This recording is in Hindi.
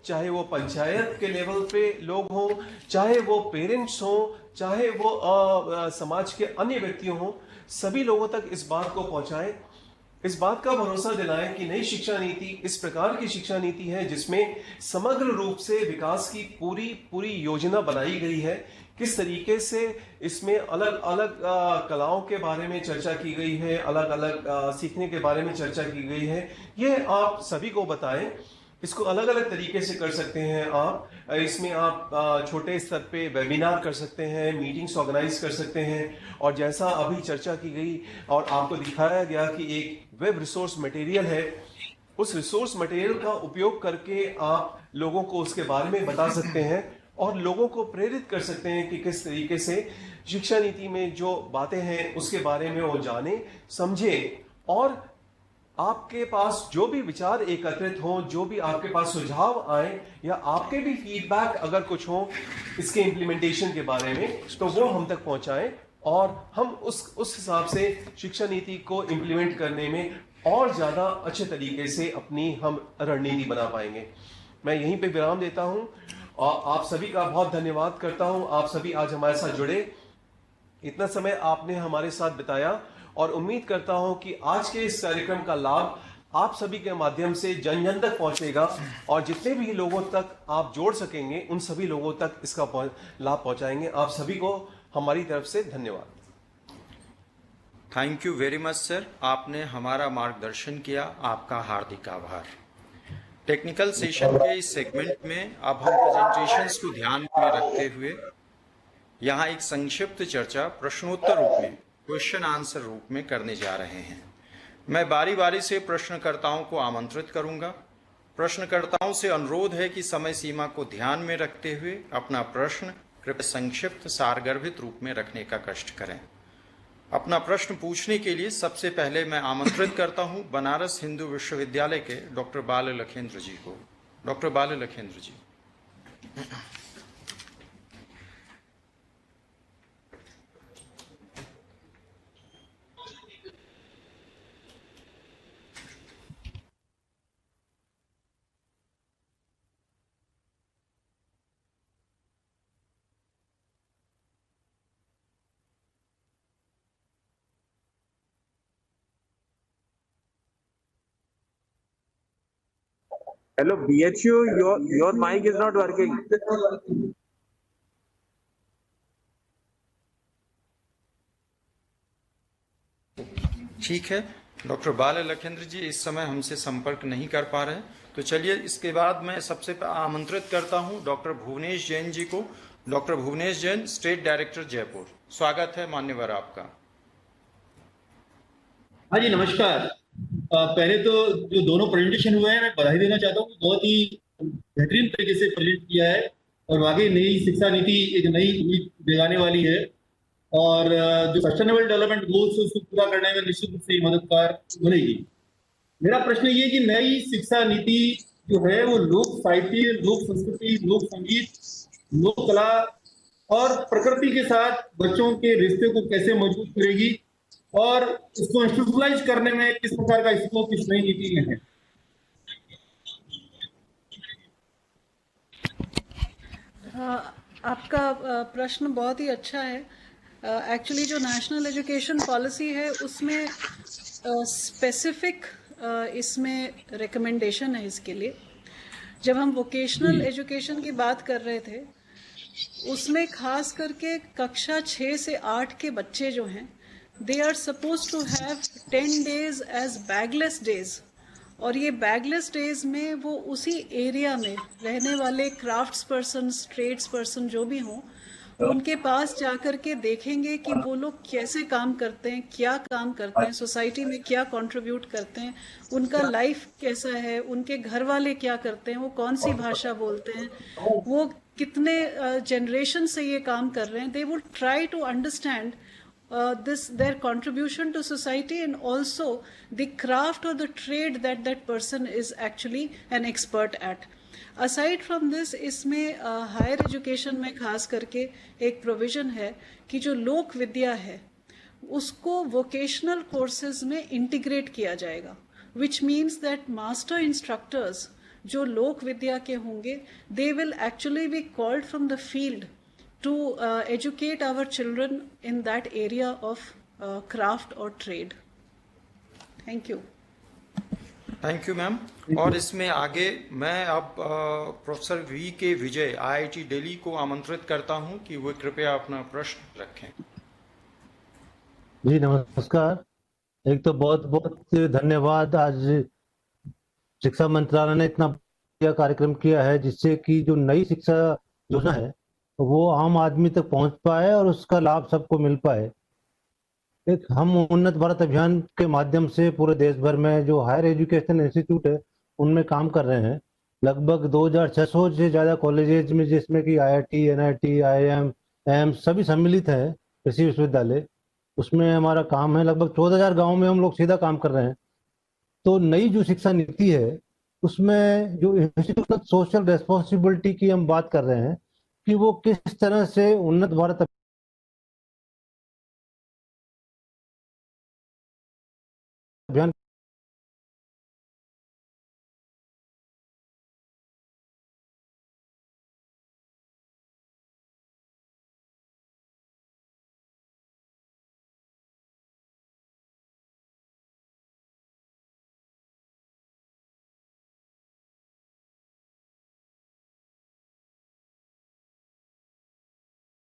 चाहे वो पंचायत के लेवल पे लोग हों, चाहे वो पेरेंट्स हों, चाहे वो समाज के अन्य व्यक्ति हों, सभी लोगों तक इस बात को पहुंचाएं, इस बात का भरोसा दिलाएं कि नई शिक्षा नीति इस प्रकार की शिक्षा नीति है जिसमें समग्र रूप से विकास की पूरी योजना बनाई गई है। किस तरीके से इसमें अलग अलग कलाओं के बारे में चर्चा की गई है, अलग अलग सीखने के बारे में चर्चा की गई है, ये आप सभी को बताएं। इसको अलग अलग तरीके से कर सकते हैं आप। इसमें आप छोटे स्तर पे वेबिनार कर सकते हैं, मीटिंग्स ऑर्गेनाइज कर सकते हैं, और जैसा अभी चर्चा की गई और आपको दिखाया गया कि एक वेब रिसोर्स मटेरियल है, उस रिसोर्स मटेरियल का उपयोग करके आप लोगों को उसके बारे में बता सकते हैं और लोगों को प्रेरित कर सकते हैं कि किस तरीके से शिक्षा नीति में जो बातें हैं उसके बारे में वो जाने, समझे, और आपके पास जो भी विचार एकत्रित हों, जो भी आपके पास सुझाव आए या आपके भी फीडबैक अगर कुछ हो इसके इम्प्लीमेंटेशन के बारे में, तो वो हम तक पहुंचाएं और हम उस हिसाब से शिक्षा नीति को इम्प्लीमेंट करने में और ज्यादा अच्छे तरीके से अपनी हम रणनीति बना पाएंगे। मैं यहीं पे विराम देता हूं और आप सभी का बहुत धन्यवाद करता हूं। आप सभी आज हमारे साथ जुड़े, इतना समय आपने हमारे साथ बिताया, और उम्मीद करता हूं कि आज के इस कार्यक्रम का लाभ आप सभी के माध्यम से जन जन तक पहुंचेगा और जितने भी लोगों तक आप जोड़ सकेंगे उन सभी लोगों तक इसका लाभ पहुंचाएंगे। आप सभी को हमारी तरफ से धन्यवाद। Thank you very much sir, आपने हमारा मार्गदर्शन किया, आपका हार्दिक आभार। टेक्निकल सेशन के इस सेगमेंट में अब हम प्रेजेंटेशंस को ध्यान में रखते हुए यहाँ एक संक्षिप्त चर्चा प्रश्नोत्तर रूप में, क्वेश्चन आंसर रूप में करने जा रहे हैं। मैं बारी बारी से प्रश्नकर्ताओं को आमंत्रित करूंगा। प्रश्नकर्ताओं से अनुरोध है कि समय सीमा को ध्यान में रखते हुए अपना प्रश्न कृपया संक्षिप्त सारगर्भित रूप में रखने का कष्ट करें। अपना प्रश्न पूछने के लिए सबसे पहले मैं आमंत्रित करता हूं बनारस हिंदू विश्वविद्यालय के डॉक्टर बाल लखेंद्र जी को। डॉक्टर बाल लखेंद्र जी। Hello, BHU, your mic is not working. ठीक है, डॉक्टर बाल लखेंद्र जी इस समय हमसे संपर्क नहीं कर पा रहे, तो चलिए इसके बाद मैं सबसे आमंत्रित करता हूं डॉक्टर भुवनेश जैन जी को। Doctor Bhuvnesh Jain, state director Jaipur. स्वागत है मान्यवर आपका। हाँ जी, नमस्कार। पहले तो जो दोनों प्रेजेंटेशन हुए हैं मैं बधाई देना चाहता हूँ, बहुत ही बेहतरीन तरीके से प्रेजेंट किया है और वाकई नई शिक्षा नीति एक नई उम्मीद जगाने वाली है और जो सस्टेनेबल डेवलपमेंट गोल्स है उसको पूरा करने में निश्चित रूप से मददगार बनेगी। मेरा प्रश्न ये कि नई शिक्षा नीति जो है वो लोक साहित्य, लोक संस्कृति, लोक संगीत, लोक कला और प्रकृति के साथ बच्चों के रिश्ते को कैसे मजबूत करेगी और इसको इंस्टीट्यूशनलाइज करने में किस प्रकार का स्कोप इस नई नीति में है। आपका प्रश्न बहुत ही अच्छा है। एक्चुअली जो नेशनल एजुकेशन पॉलिसी है उसमें स्पेसिफिक इसमें रिकमेंडेशन है इसके लिए। जब हम वोकेशनल एजुकेशन की बात कर रहे थे उसमें खास करके कक्षा 6 से 8 के बच्चे जो हैं they are supposed to have 10 days as bagless days, और ये बैगलेस डेज में वो उसी एरिया में रहने वाले क्राफ्ट्स पर्सन, ट्रेड्स पर्सन जो भी हों उनके पास जाकर के देखेंगे कि वो लोग कैसे काम करते हैं, क्या काम करते हैं, सोसाइटी में क्या कंट्रीब्यूट करते हैं, उनका लाइफ कैसा है, उनके घर वाले क्या करते हैं, वो कौन सी भाषा बोलते हैं, वो कितने जनरेशन से ये काम कर रहे हैं। They would try to understand their contribution to society and also the craft or the trade that that person is actually an expert at. Aside from this, इसमें हायर एजुकेशन में खास करके एक प्रोविजन है कि जो लोक विद्या है उसको वोकेशनल कोर्सेज में इंटीग्रेट किया जाएगा, which means that master instructors जो लोक विद्या के होंगे, they will actually be called from the field to educate our children in that area of craft or trade. Thank you. Thank you ma'am. और इसमें आगे मैं अब प्रोफेसर वी के विजय आईआईटी दिल्ली को आमंत्रित करता हूं कि वे कृपया अपना प्रश्न रखें। जी नमस्कार। एक तो बहुत बहुत धन्यवाद, आज शिक्षा मंत्रालय ने इतना बढ़िया कार्यक्रम किया है जिससे कि जो नई शिक्षा योजना है वो आम आदमी तक पहुंच पाए और उसका लाभ सबको मिल पाए। एक हम उन्नत भारत अभियान के माध्यम से पूरे देश भर में जो हायर एजुकेशन इंस्टीट्यूट है उनमें काम कर रहे हैं। लगभग 2600 से ज़्यादा कॉलेजेज में, जिसमें कि IIT, NIT, IIM, एम्स सभी सम्मिलित हैं, कृषि विश्वविद्यालय, उसमें हमारा काम है। लगभग 14,000 गाँव में हम लोग सीधा काम कर रहे हैं। तो नई जो शिक्षा नीति है उसमें जो इंस्टीट्यूशनल सोशल रेस्पॉन्सिबिलिटी की हम बात कर रहे हैं कि वो किस तरह से उन्नत भारत अभियान